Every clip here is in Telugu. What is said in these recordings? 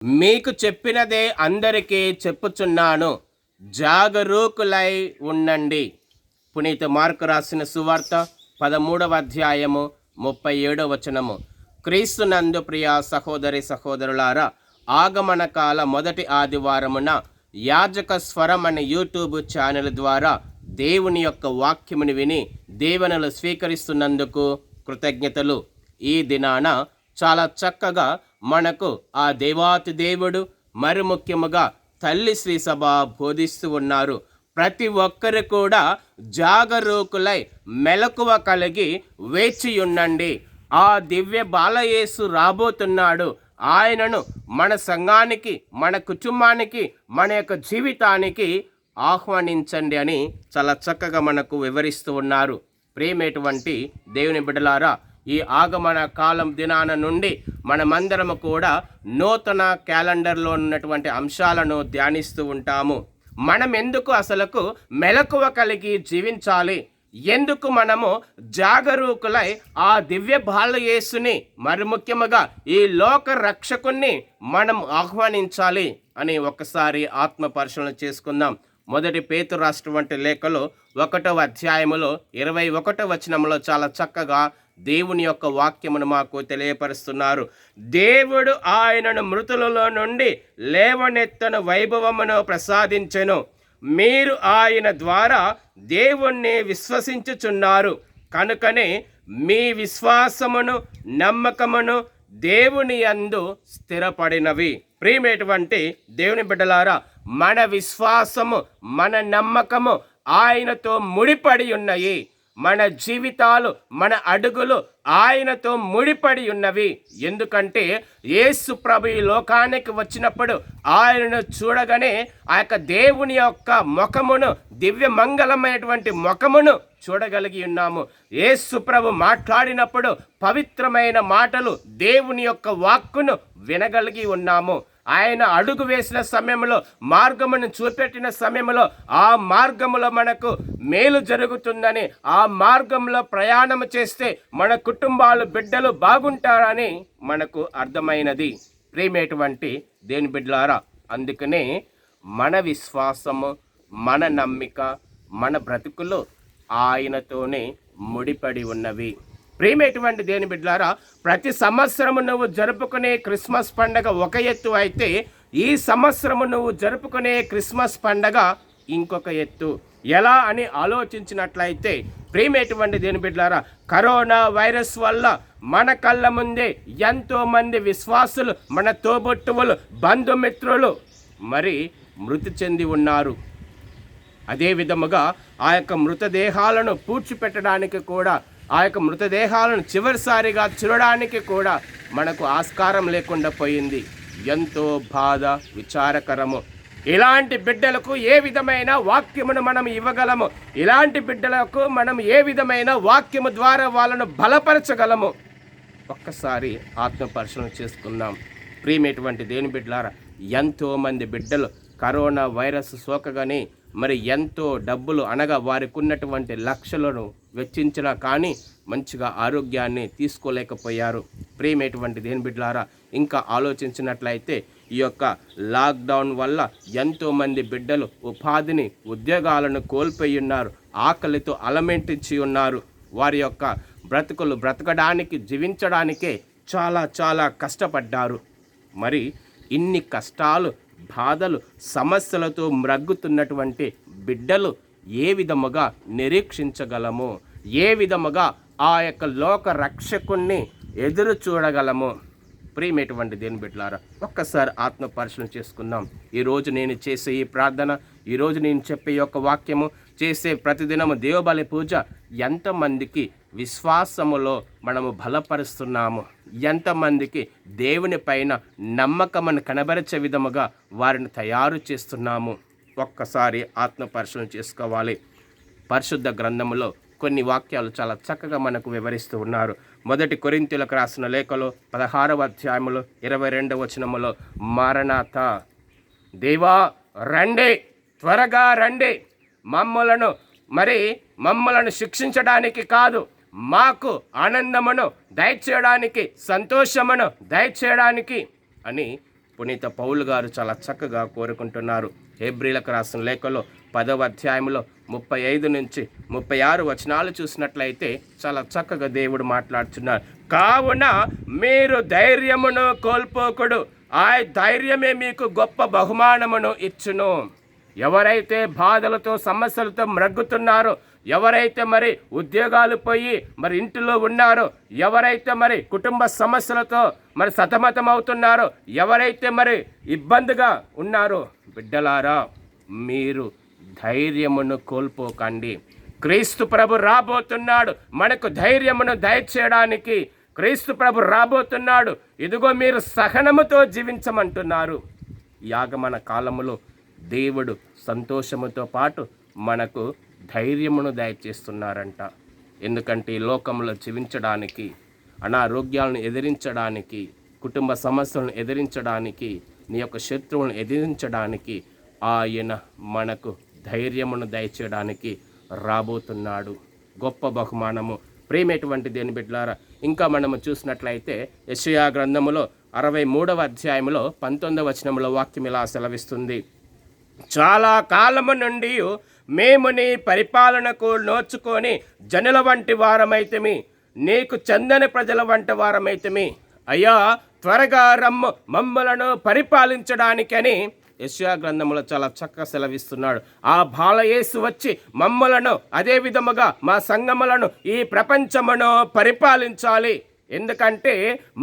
మీకు చెప్పినదే అందరికీ చెప్పుచున్నాను, జాగరూకులై ఉండండి. పునీత మార్కు రాసిన సువార్త 13వ అధ్యాయము 37వ వచనము. క్రీస్తునందు ప్రియ సహోదరి సహోదరులారా, ఆగమన కాల మొదటి ఆదివారమున యాజక స్వరం అనే యూట్యూబ్ ఛానల్ ద్వారా దేవుని యొక్క వాక్యమును విని దీవెనలు స్వీకరిస్తున్నందుకు కృతజ్ఞతలు. ఈ దినాన చాలా చక్కగా మనకు ఆ దేవాతి దేవుడు, మరి ముఖ్యముగా తల్లి శ్రీ సభ బోధిస్తూ ఉన్నారు. ప్రతి ఒక్కరు కూడా జాగరూకులై మెలకువ కలిగి వేచి ఉండండి. ఆ దివ్య బాలయేసు రాబోతున్నాడు. ఆయనను మన సంఘానికి, మన కుటుంబానికి, మన యొక్క జీవితానికి ఆహ్వానించండి అని చాలా చక్కగా మనకు వివరిస్తూ ఉన్నారు. ప్రియమైనటువంటి దేవుని బిడ్డలారా, ఈ ఆగమన కాలం దినాన నుండి మనమందరము కూడా నూతన క్యాలెండర్లో ఉన్నటువంటి అంశాలను ధ్యానిస్తూ ఉంటాము. మనం ఎందుకు అసలుకు మెలకువ కలిగి జీవించాలి, ఎందుకు మనము జాగరూకులై ఆ దివ్య బాలయేసుని, మరి ముఖ్యముగా ఈ లోక రక్షకుణ్ణి మనం ఆహ్వానించాలి అని ఒకసారి ఆత్మ పరిశీలన చేసుకుందాం. మొదటి పేతురు రాసినటువంటి లేఖలో 1వ అధ్యాయములో 21వ వచనంలో చాలా చక్కగా దేవుని యొక్క వాక్యమును మాకు తెలియపరుస్తున్నారు. దేవుడు ఆయనను మృతులలో నుండి లేవనెత్తను వైభవమును ప్రసాదించెను. మీరు ఆయన ద్వారా దేవుణ్ణి విశ్వసించుచున్నారు కనుకనే మీ విశ్వాసమును, నమ్మకమును దేవుని యందు స్థిరపడినవి. ప్రియమైనటువంటి దేవుని బిడ్డలారా, మన విశ్వాసము, మన నమ్మకము ఆయనతో ముడిపడి ఉన్నాయి. మన జీవితాలు, మన అడుగులు ఆయనతో ముడిపడి ఉన్నవి. ఎందుకంటే యేసు ప్రభు ఈ లోకానికి వచ్చినప్పుడు ఆయనను చూడగానే ఆ యొక్క దేవుని యొక్క ముఖమును, దివ్య మంగళమైనటువంటి ముఖమును చూడగలిగి ఉన్నాము. యేసు ప్రభు మాట్లాడినప్పుడు పవిత్రమైన మాటలు, దేవుని యొక్క వాక్కును వినగలిగి ఉన్నాము. ఆయన అడుగు వేసిన సమయంలో, మార్గమును చూపెట్టిన సమయంలో ఆ మార్గములో మనకు మేలు జరుగుతుందని, ఆ మార్గంలో ప్రయాణం చేస్తే మన కుటుంబాలు, బిడ్డలు బాగుంటారని మనకు అర్థమైనది. ప్రియమైనటువంటి దేవుని బిడ్డలారా, అందుకనే మన విశ్వాసము, మన నమ్మిక, మన బ్రతుకులు ఆయనతోనే ముడిపడి ఉన్నవి. ప్రియమైనటువంటి దేవుని బిడ్డలారా, ప్రతి సంవత్సరము నువ్వు జరుపుకునే క్రిస్మస్ పండగ ఒక ఎత్తు అయితే, ఈ సంవత్సరము నువ్వు జరుపుకునే క్రిస్మస్ పండగ ఇంకొక ఎత్తు. ఎలా అని ఆలోచించినట్లయితే, ప్రియమైనటువంటి దేవుని బిడ్డలారా, కరోనా వైరస్ వల్ల మన కళ్ళ ముందే ఎంతోమంది విశ్వాసులు, మన తోబుట్టువులు, బంధుమిత్రులు మరి మృతి చెంది ఉన్నారు. అదే విధముగా ఆ యొక్క మృతదేహాలను పూడ్చిపెట్టడానికి కూడా, ఆ యొక్క మృతదేహాలను చివరిసారిగా చూడడానికి కూడా మనకు ఆస్కారం లేకుండా పోయింది. ఎంతో బాధ, విచారకరము. ఇలాంటి బిడ్డలకు ఏ విధమైన వాక్యమును మనం ఇవ్వగలము? ఇలాంటి బిడ్డలకు మనం ఏ విధమైన వాక్యము ద్వారా వాళ్ళను బలపరచగలము? ఒక్కసారి ఆత్మ పరిశీలన చేసుకుందాం. ప్రియమైనటువంటి దేవుని బిడ్డలారా, ఎంతోమంది బిడ్డలు కరోనా వైరస్ సోకగానే మరి ఎంతో డబ్బులు, అనగా వారికి ఉన్నటువంటి లక్షలను వెచ్చించినా కానీ మంచిగా ఆరోగ్యాన్ని తీసుకోలేకపోయారు. ప్రియమైనటువంటి దేవుని బిడ్డలారా, ఇంకా ఆలోచించినట్లయితే ఈ యొక్క లాక్డౌన్ వల్ల ఎంతోమంది బిడ్డలు ఉపాధిని, ఉద్యోగాలను కోల్పోయి ఉన్నారు. ఆకలితో అలమెంటించి ఉన్నారు. వారి యొక్క బ్రతుకులు బ్రతకడానికి, జీవించడానికే చాలా చాలా కష్టపడ్డారు. మరి ఇన్ని కష్టాలు, బాధలు, సమస్యలతో మ్రగ్గుతున్నటువంటి బిడ్డలు ఏ విధముగా నిరీక్షించగలము? ఏ విధముగా ఆ యొక్క లోక రక్షకుణ్ణి ఎదురు చూడగలము? ప్రియమైనటువంటి దేవుని బిడ్డలారా, ఒక్కసారి ఆత్మ పరిశీలన చేసుకుందాం. ఈరోజు నేను చేసే ఈ ప్రార్థన, ఈరోజు నేను చెప్పే యొక్క వాక్యము, చేసే ప్రతిదినము దేవబలి పూజ ఎంతమందికి విశ్వాసములో మనము బలపరుస్తున్నాము? ఎంతమందికి దేవుని పైన నమ్మకమును కనబరిచే విధముగా వారిని తయారు చేస్తున్నాము? ఒక్కసారి ఆత్మ పరిశీలన చేసుకోవాలి. పరిశుద్ధ గ్రంథములో కొన్ని వాక్యాలు చాలా చక్కగా మనకు వివరిస్తూ ఉన్నారు. మొదటి కొరింథీయులకు రాసిన లేఖలో 16వ అధ్యాయములో 22వ వచనములో, మారనాథ, దేవా రండి, త్వరగా రండి, మమ్మలను శిక్షించడానికి కాదు, మాకు ఆనందమును దయచేయడానికి, సంతోషమును దయచేయడానికి అని పునీత పౌలు గారు చాలా చక్కగా కోరుకుంటున్నారు. హెబ్రీలకు రాసిన లేఖలో 10వ అధ్యాయంలో 35 నుంచి 36 వచనాలు చూసినట్లయితే చాలా చక్కగా దేవుడు మాట్లాడుతున్నారు. కావున మీరు ధైర్యమును కోల్పోకుడు, ఆ ధైర్యమే మీకు గొప్ప బహుమానమును ఇచ్చును. ఎవరైతే బాధలతో సమస్యలతో మ్రగ్గుతున్నారో, ఎవరైతే మరి ఉద్యోగాలు పోయి మరి ఇంటిలో ఉన్నారో, ఎవరైతే మరి కుటుంబ సమస్యలతో మరి సతమతం అవుతున్నారో, ఎవరైతే మరి ఇబ్బందిగా ఉన్నారో, బిడ్డలారా మీరు ధైర్యమును కోల్పోకండి. క్రీస్తు ప్రభు రాబోతున్నాడు మనకు ధైర్యమును దయచేయడానికి. క్రీస్తు ప్రభు రాబోతున్నాడు. ఇదిగో మీరు సహనముతో జీవించమంటున్నారు. ఈ ఆగమన కాలములో దేవుడు సంతోషముతో పాటు మనకు ధైర్యమును దయచేస్తున్నారంట. ఎందుకంటే ఈ లోకంలో జీవించడానికి, అనారోగ్యాలను ఎదిరించడానికి, కుటుంబ సమస్యలను ఎదిరించడానికి, నీ యొక్క శత్రువులను ఎదిరించడానికి ఆయన మనకు ధైర్యమును దయచేయడానికి రాబోతున్నాడు. గొప్ప బహుమానము. ప్రేమేటువంటి దేని బిడ్డలారా, ఇంకా మనము చూసినట్లయితే యెషయా గ్రంథములో 63వ అధ్యాయంలో 19వ వచనంలో వాక్యం ఇలా సెలవిస్తుంది. చాలా కాలము నుండి మేము నీ పరిపాలనకు నోచుకొని జనుల వంటి వారమైతిమి, నీకు చెందని ప్రజల వంటి వారమైతిమి. అయ్యా త్వరగా రమ్ము మమ్మలను పరిపాలించడానికని యెషయా గ్రంథంలో చాలా చక్కగా సెలవిస్తున్నాడు. ఆ బాలయేసు వచ్చి మమ్మలను, అదే విధముగా మా సంఘములను, ఈ ప్రపంచమును పరిపాలించాలి. ఎందుకంటే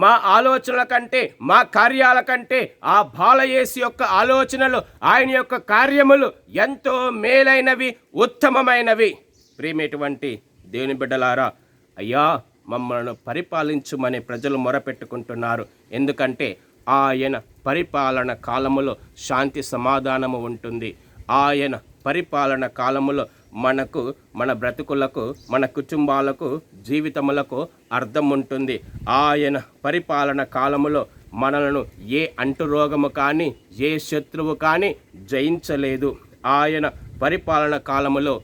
మా ఆలోచనల కంటే, మా కార్యాల కంటే ఆ బాలయేసు యొక్క ఆలోచనలు, ఆయన యొక్క కార్యములు ఎంతో మేలైనవి, ఉత్తమమైనవి. ప్రేమేటువంటి దేవుని బిడ్డలారా, అయ్యా మమ్మల్ని పరిపాలించుమని ప్రజలు మొరపెట్టుకుంటున్నారు. ఎందుకంటే ఆయన పరిపాలన కాలములో శాంతి సమాధానము ఉంటుంది. ఆయన పరిపాలన కాలములో మనకు, మన బ్రతుకులకు, మన కుటుంబాలకు, జీవితములకు అర్థం ఉంటుంది. ఆయన పరిపాలన కాలములో మనలను ఏ అంటురోగము కానీ, ఏ శత్రువు కానీ జయించలేదు. ఆయన పరిపాలన కాలములో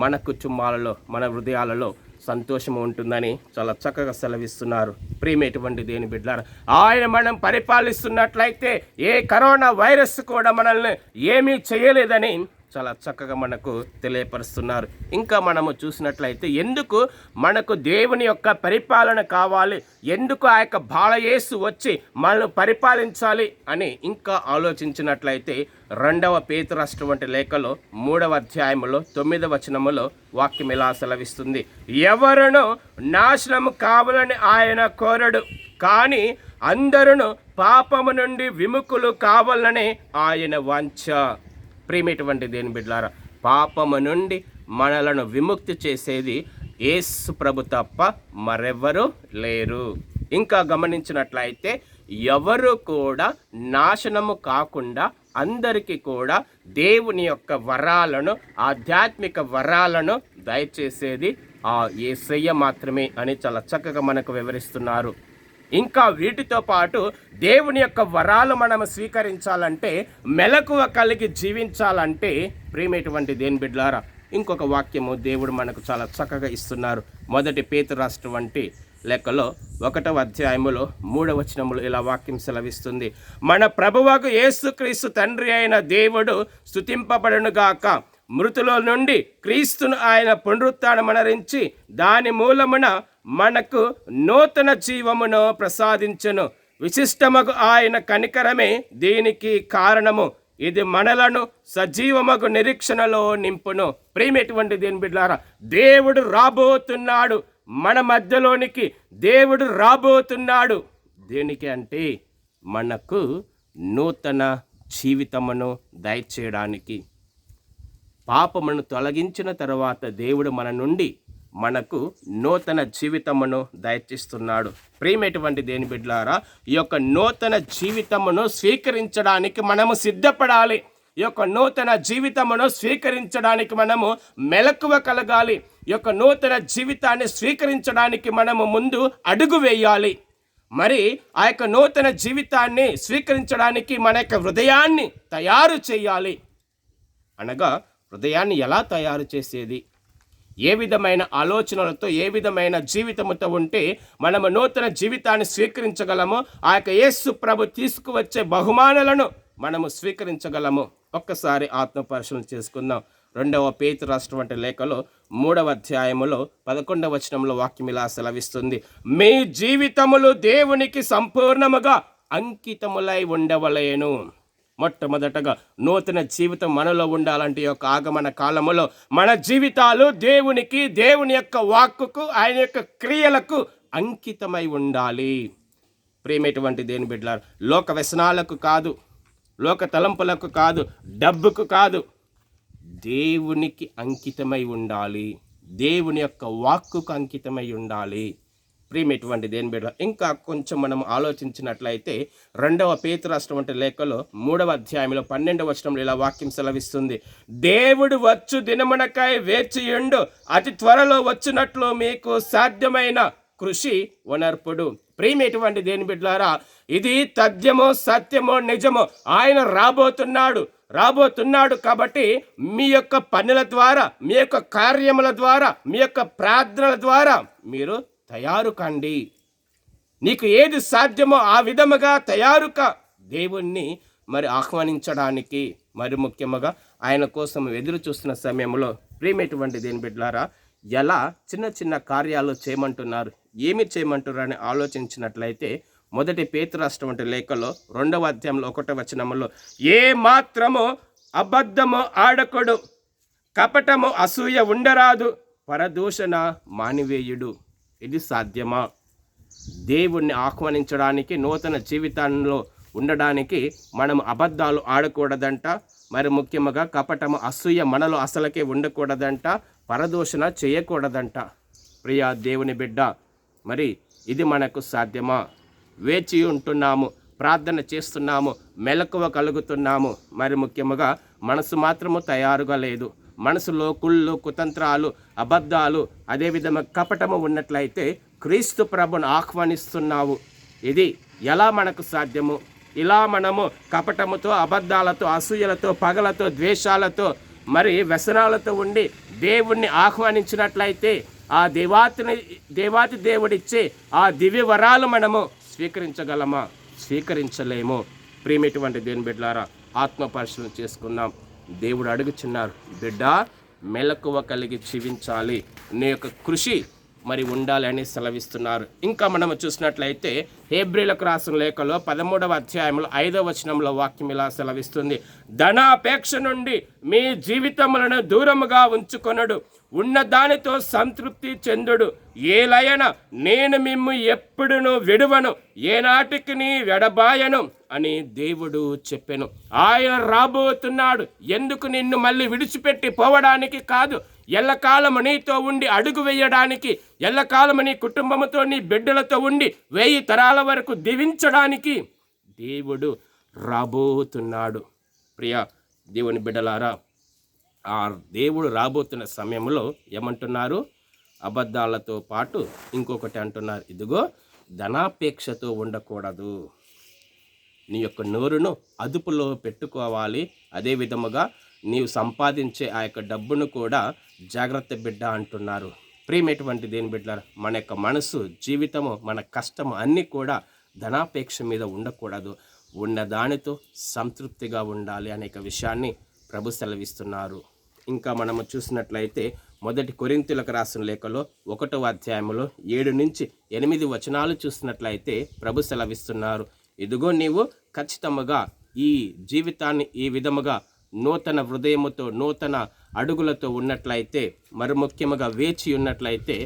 మన కుటుంబాలలో, మన హృదయాలలో సంతోషము ఉంటుందని చాలా చక్కగా సెలవిస్తున్నారు. ప్రియమైనటువంటి దేని బిడ్డలారా, ఆయన మనం పరిపాలిస్తున్నట్లయితే ఏ కరోనా వైరస్ కూడా మనల్ని ఏమీ చేయలేదని చాలా చక్కగా మనకు తెలియపరుస్తున్నారు. ఇంకా మనము చూసినట్లయితే ఎందుకు మనకు దేవుని యొక్క పరిపాలన కావాలి, ఎందుకు ఆ యొక్క బాలయేసు వచ్చి మనల్ని పరిపాలించాలి అని ఇంకా ఆలోచించినట్లయితే 2వ పేతురు రాసినటువంటి లేఖలో 3వ అధ్యాయములో 9వ వచనములో వాక్యం ఇలా సెలవిస్తుంది. ఎవరును నాశనము కావాలని ఆయన కోరడు, కానీ అందరూ పాపము నుండి విముఖులు కావాలని ఆయన వాంఛ. ప్రియమైనటువంటి దేని బిడ్డలారా, పాపము నుండి మనలను విముక్తి చేసేది యేసు ప్రభు తప్ప మరెవ్వరూ లేరు. ఇంకా గమనించినట్లయితే ఎవరు కూడా నాశనము కాకుండా అందరికీ కూడా దేవుని యొక్క వరాలను, ఆధ్యాత్మిక వరాలను దయచేసేది ఆ యేసయ్య మాత్రమే అని చాలా చక్కగా మనకు వివరిస్తున్నారు. ఇంకా వీటితో పాటు దేవుని యొక్క వరాలు మనం స్వీకరించాలంటే, మెలకువ కలిగి జీవించాలంటే, ప్రియమైనటువంటి దేని బిడ్డలారా, ఇంకొక వాక్యము దేవుడు మనకు చాలా చక్కగా ఇస్తున్నారు. 1 పేతురు రాసినటువంటి లేఖలో 1వ అధ్యాయములో 3వ వచనములో ఇలా వాక్యం సెలవిస్తుంది. మన ప్రభువకు యేసుక్రీస్తు తండ్రి అయిన దేవుడు స్తుతింపబడునుగాక. మృతుల నుండి క్రీస్తును ఆయన పునరుత్థానమనరించి దాని మూలమున మనకు నూతన జీవమును ప్రసాదించెను. విశిష్టమగు ఆయన కనికరమే దీనికి కారణము. ఇది మనలను సజీవమగు నిరీక్షణలో నింపును. ప్రియమైనటువంటి దేని బిడ్డలారా, దేవుడు రాబోతున్నాడు మన మధ్యలోనికి. దేవుడు రాబోతున్నాడు దేనికి అంటే మనకు నూతన జీవితమును దయచేయడానికి. పాపమును తొలగించిన తర్వాత దేవుడు మన నుండి మనకు నూతన జీవితమును దయచేస్తున్నాడు. ప్రియమైనటువంటి దేని బిడ్డలారా, ఈ యొక్క నూతన జీవితమును స్వీకరించడానికి మనము సిద్ధపడాలి. ఈ యొక్క నూతన జీవితమును స్వీకరించడానికి మనము మెలకువ కలగాలి. ఈ యొక్క నూతన జీవితాన్ని స్వీకరించడానికి మనము ముందు అడుగు వేయాలి. మరి ఆ యొక్క నూతన జీవితాన్ని స్వీకరించడానికి మన యొక్క హృదయాన్ని తయారు చేయాలి. అనగా హృదయాన్ని ఎలా తయారు చేసేది? ఏ విధమైన ఆలోచనలతో, ఏ విధమైన జీవితముతో ఉంటే మనము నూతన జీవితాన్ని స్వీకరించగలము, ఆ యొక్క యేసు ప్రభు తీసుకువచ్చే బహుమానాలను మనము స్వీకరించగలము. ఒక్కసారి ఆత్మ పరిశీలన చేసుకుందాం. 2వ పేతురు రాసినటువంటి లేఖలో 3వ అధ్యాయములో 11వ వచనంలో వాక్యం ఇలా సెలవిస్తుంది, మీ జీవితములు దేవునికి సంపూర్ణముగా అంకితములై ఉండవలెను. మొట్టమొదటగా నూతన జీవితం మనలో ఉండాలంటే యొక్క ఆగమన కాలములో మన జీవితాలు దేవునికి, దేవుని యొక్క వాక్కుకు, ఆయన యొక్క క్రియలకు అంకితమై ఉండాలి. ప్రేమేటువంటి దేని బిడ్డలారా, లోక వ్యసనాలకు కాదు, లోక తలంపులకు కాదు, డబ్బుకు కాదు, దేవునికి అంకితమై ఉండాలి, దేవుని యొక్క వాక్కుకు అంకితమై ఉండాలి. ప్రియమైనటువంటి దేని బిడ్డ, ఇంకా కొంచెం మనం ఆలోచించినట్లయితే 2వ పేతురు రాసినటువంటి లేఖలో 3వ అధ్యాయంలో 12వ వచనంలో ఇలా వాక్యం సెలవిస్తుంది, దేవుడు వచ్చు దినమునకై వేచియుండు, అతి త్వరలో వచ్చినట్లు మీకు సాధ్యమైన కృషి వనర్పుడు. ప్రియమైనటువంటి దేని బిడ్డలారా, ఇది తథ్యమో సత్యమో నిజమో, ఆయన రాబోతున్నాడు కాబట్టి మీ యొక్క పనుల ద్వారా, మీ యొక్క కార్యముల ద్వారా, మీ యొక్క ప్రార్థనల ద్వారా మీరు తయారు కండి. నీకు ఏది సాధ్యమో ఆ విధముగా తయారుక దేవుణ్ణి ఆహ్వానించడానికి, మరి ముఖ్యముగా ఆయన కోసం ఎదురు చూస్తున్న సమయంలో ప్రియమైనటువంటి దేని బిడ్డలారా, ఎలా చిన్న చిన్న కార్యాలు చేయమంటున్నారు, ఏమి చేయమంటున్నారు అని ఆలోచించినట్లయితే మొదటి పేతురు రాసినటువంటి లేఖలో 2వ అధ్యాయంలో 1వ వచనంలో, ఏ మాత్రము అబద్ధము ఆడకుడు, కపటము అసూయ ఉండరాదు, పరదూషణ మానివేయుడు. ఇది సాధ్యమా? దేవుణ్ణి ఆహ్వానించడానికి, నూతన జీవితంలో ఉండడానికి మనం అబద్ధాలు ఆడకూడదంట, మరి ముఖ్యంగా కపటము అసూయ మనలో అసలకే ఉండకూడదంట, పరదూషణ చేయకూడదంట. ప్రియా దేవుని బిడ్డ, మరి ఇది మనకు సాధ్యమా? వేచి ఉంటున్నాము, ప్రార్థన చేస్తున్నాము, మెలకువ కలుగుతున్నాము, మరి ముఖ్యంగా మనసు మాత్రము తయారుగా లేదు. మనసులో కుళ్ళు, కుతంత్రాలు, అబద్ధాలు, అదేవిధంగా కపటము ఉన్నట్లయితే క్రీస్తు ప్రభును ఆహ్వానిస్తున్నావు. ఇది ఎలా మనకు సాధ్యము? ఇలా మనము కపటముతో, అబద్ధాలతో, అసూయలతో, పగలతో, ద్వేషాలతో, మరి వ్యసనాలతో ఉండి దేవుణ్ణి ఆహ్వానించినట్లయితే ఆ దేవాతి దేవుడిచ్చే ఆ దివ్య వరాలు మనము స్వీకరించగలమా? స్వీకరించలేము. ప్రియమైనటువంటి దేవుని బిడ్డలారా, ఆత్మ పరిశీలన చేసుకుందాం. దేవుడు అడుగుచున్నారు, బిడ్డ మెలకువ కలిగి జీవించాలి, నీ యొక్క కృషి మరి ఉండాలి అని సెలవిస్తున్నారు. ఇంకా మనము చూసినట్లయితే హెబ్రీలకు రాసిన లేఖలో 13వ అధ్యాయంలో 5వ వచనంలో వాక్యం ఇలా సెలవిస్తుంది, ధనాపేక్ష నుండి మీ జీవితములను దూరముగా ఉంచుకొనడు, ఉన్న దానితో సంతృప్తి చెందుడు, ఏలయన నేను మిమ్ము ఎప్పుడును విడువను, ఏనాటికి నీ వెడబాయను అని దేవుడు చెప్పెను. ఆయన రాబోతున్నాడు. ఎందుకు? నిన్ను మళ్ళీ విడిచిపెట్టి పోవడానికి కాదు, ఎల్లకాలము నీతో ఉండి అడుగు వేయడానికి, ఎల్లకాలము నీ కుటుంబంతో, నీ బిడ్డలతో ఉండి 1000 తరాల వరకు దీవించడానికి దేవుడు రాబోతున్నాడు. ప్రియ దేవుని బిడ్డలారా, ఆ దేవుడు రాబోతున్న సమయంలో ఏమంటున్నారు? అబద్ధాలతో పాటు ఇంకొకటి అంటున్నారు, ఇదిగో ధనాపేక్షతో ఉండకూడదు, నీ యొక్క నోరును అదుపులో పెట్టుకోవాలి, అదే విధముగా నీవు సంపాదించే ఆ యొక్క డబ్బును కూడా జాగ్రత్త బిడ్డ అంటున్నారు. ప్రియమైనటువంటి దేని బిడ్డలారా, మన యొక్క మనసు, జీవితము, మన కష్టము అన్నీ కూడా ధనాపేక్ష మీద ఉండకూడదు, ఉన్న దానితో సంతృప్తిగా ఉండాలి అనే విషయాన్ని ప్రభు సెలవిస్తున్నారు. ఇంకా మనము చూసినట్లయితే మొదటి కొరింథీయులకు రాసిన లేఖలో 1వ అధ్యాయంలో 7 నుంచి 8 వచనాలు చూసినట్లయితే ప్రభు సెలవిస్తున్నారు, ఇదిగో నీవు ఖచ్చితంగా ఈ జీవితాన్ని ఈ విధముగా నూతన హృదయముతో, నూతన అడుగులతో ఉన్నట్లయితే, మరి ముఖ్యంగా వేచి ఉన్నట్లయితే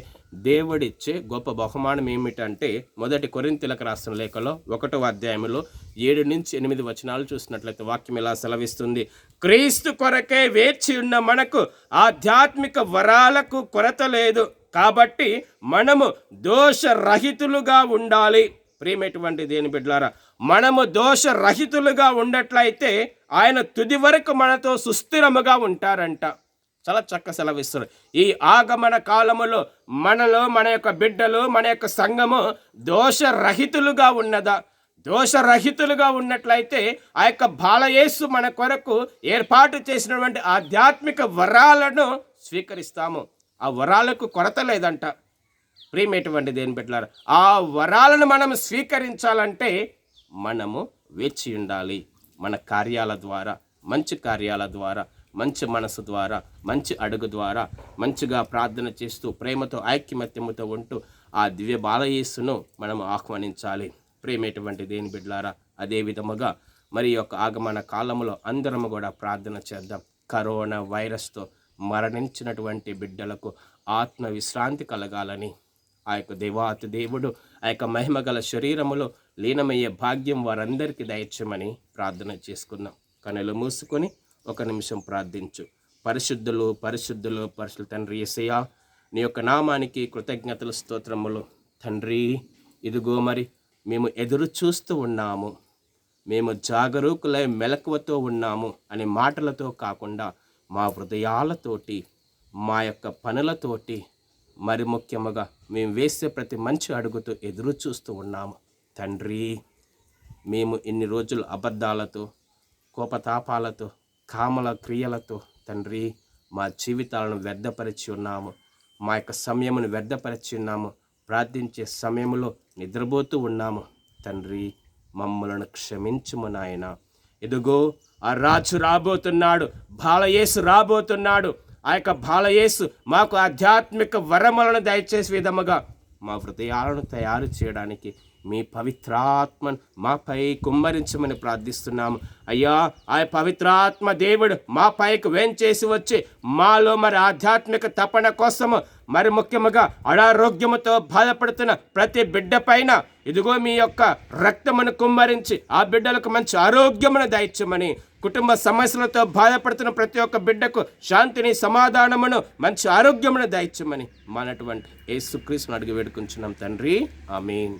దేవుడిచ్చే గొప్ప బహుమానం ఏమిటంటే మొదటి కొరింథీయులకు రాసిన లేఖలో 1వ అధ్యాయంలో 7 నుంచి 8 వచనాలు చూసినట్లయితే వాక్యం ఇలా సెలవిస్తుంది, క్రీస్తు కొరకే వేచి ఉన్న మనకు ఆధ్యాత్మిక వరాలకు కొరత లేదు, కాబట్టి మనము దోషరహితులుగా ఉండాలి. ప్రియమైనటువంటి దేని బిడ్డలారా, మనము దోషరహితులుగా ఉండట్లయితే ఆయన తుది వరకు మనతో సుస్థిరముగా ఉంటారంట. చాలా చక్కగా సెలవిస్తారు. ఈ ఆగమన కాలములో మనలో, మన యొక్క బిడ్డలు, మన యొక్క సంఘము దోషరహితులుగా ఉన్నదా? దోషరహితులుగా ఉన్నట్లయితే ఆ యొక్క బాలయేసు మన కొరకు ఏర్పాటు చేసినటువంటి ఆధ్యాత్మిక వరాలను స్వీకరిస్తాము. ఆ వరాలకు కొరత లేదంట. ప్రియమైనటువంటి దేవుని బిడ్డలారా, ఆ వరాలను మనం స్వీకరించాలంటే మనము వేచి ఉండాలి. మన కార్యాల ద్వారా, మంచి కార్యాల ద్వారా, మంచి మనసు ద్వారా, మంచి అడుగు ద్వారా, మంచిగా ప్రార్థన చేస్తూ ప్రేమతో ఐక్యమత్యముతో ఉంటూ ఆ దివ్య బాలయేసును మనం ఆహ్వానించాలి. ప్రియమైనటువంటి దేవుని బిడ్డలారా, అదే విధముగా మరి యొక్క ఆగమన కాలంలో అందరము కూడా ప్రార్థన చేద్దాం. కరోనా వైరస్తో మరణించినటువంటి బిడ్డలకు ఆత్మ విశ్రాంతి కలగాలని, ఆ యొక్క దేవాతి దేవుడు ఆ యొక్క మహిమగల శరీరములో లీనమయ్యే భాగ్యం వారందరికీ దయచేయమని ప్రార్థన చేసుకుందాం. కనులు మూసుకొని ఒక నిమిషం ప్రార్థించు. పరిశుద్ధులు పరిశుద్ధులు పరిశుద్ధ తండ్రి యేసయ్యా, నీ యొక్క నామానికి కృతజ్ఞతలు స్తోత్రములు తండ్రి. ఇదిగో మరి మేము ఎదురు చూస్తూ ఉన్నాము, మేము జాగరూకులై మెలకువతో ఉన్నాము అనే మాటలతో కాకుండా మా హృదయాలతోటి, మా యొక్క పనులతోటి, మరి ముఖ్యముగా మేము వేసే ప్రతి మంచి అడుగుతూ ఎదురు చూస్తూ ఉన్నాము తండ్రి. మేము ఇన్ని రోజులు అబద్ధాలతో, కోపతాపాలతో, కామల క్రియలతో తండ్రి మా జీవితాలను వ్యర్థపరిచి ఉన్నాము. మా యొక్క సమయమును వ్యర్థపరిచి ఉన్నాము. ప్రార్థించే సమయంలో నిద్రపోతూ ఉన్నాము తండ్రి. మమ్మలను క్షమించుము నాయన. ఇదిగో ఆ రాజు రాబోతున్నాడు, బాలయేసు రాబోతున్నాడు. ఆ యొక్క బాలయేసు మాకు ఆధ్యాత్మిక వరములను దయచేసే విధముగా మా హృదయాలను తయారు చేయడానికి మీ పవిత్రాత్మను మాపై కుమ్మరించమని ప్రార్థిస్తున్నాము అయ్యా. ఆ పవిత్రాత్మ దేవుడు మా పైకి వేంచేసి వచ్చి మాలో మరి ఆధ్యాత్మిక తపన కోసము, మరి ముఖ్యముగా అనారోగ్యముతో బాధపడుతున్న ప్రతి బిడ్డ పైన ఇదిగో మీ యొక్క రక్తమును కుమ్మరించి ఆ బిడ్డలకు మంచి ఆరోగ్యమును దయచేయమని, కుటుంబ సమస్యలతో బాధపడుతున్న ప్రతి ఒక్క బిడ్డకు శాంతిని, సమాధానమును, మంచి ఆరోగ్యమును దయచేయమని మనటువంటి యేసుక్రీస్తును అడిగి వేడుకుంటున్నాం తండ్రి. ఆమేన్.